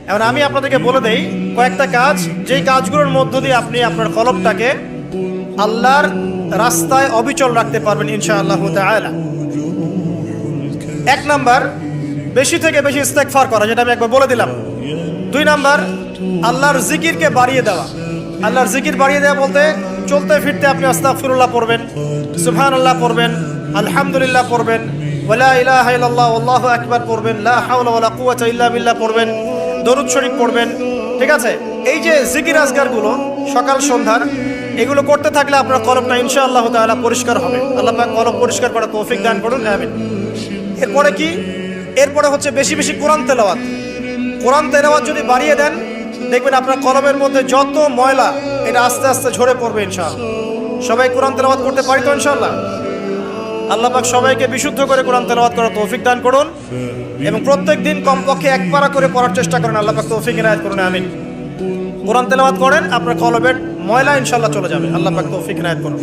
এখন আমি আপনাদেরকে বলে দেই কয়েকটা কাজ, যেই কাজগুলোর মধ্য দিয়ে আপনি আপনার কলবটাকে আল্লাহর রাস্তায় অবিচল রাখতে পারবেন ইনশাআল্লাহ তাআলা। 1 নাম্বার, বেশি থেকে বেশি ইস্তেগফার করা, যেটা আমি একবার বলে দিলাম। 2 নাম্বার, আল্লাহর জিকিরকে বাড়িয়ে দেওয়া। আল্লাহর জিকির বাড়িয়ে দেওয়া বলতে চলতে ফিরতে আপনি আস্তাগফিরুল্লাহ পড়বেন, সুবহানাল্লাহ পড়বেন, আলহামদুলিল্লাহ পড়বেন, ওয়ালা ইলাহা ইল্লাল্লাহ আল্লাহু আকবার পড়বেন, লা হাওলা ওয়ালা কুওয়াতা ইল্লা বিল্লাহ পড়বেন, দরুদ শরীফ পড়বেন। ঠিক আছে, এই যে জিকির আজকারগুলো সকাল সন্ধ্যার, এগুলো করতে থাকলে আপনার কলবটা ইনশাআল্লাহ তাআলা পরিষ্কার হবে। আল্লাহ পাক কলব পরিষ্কার করার তৌফিক দান করুন, আমিন। এরপরে কি? এরপরে হচ্ছে বেশি বেশি কোরআন তেলাওয়াত। কোরআন তেলাওয়াত যদি বাড়িয়ে দেন, দেখবেন আপনার কলবের মধ্যে যত ময়লা এটা আস্তে আস্তে ঝরে পড়বে ইনশাআল্লাহ। সবাই কোরআন তেলাওয়াত করতে পারি তো ইনশাআল্লাহ? আল্লাহ পাক সবাইকে বিশুদ্ধ করে কোরআন তেলাওয়াত করার তৌফিক দান করুন এবং প্রত্যেক দিন কমপক্ষে 1 পারা করে পড়ার চেষ্টা করেন। আল্লাহ পাক তৌফিক ইনায়াত করুন, আমিন। কোরআন তেলাওয়াত করেন, আপনার কলবের ময়লা ইনশাআল্লাহ চলে যাবে। আল্লাহ পাক তৌফিক ইনায়াত করুন।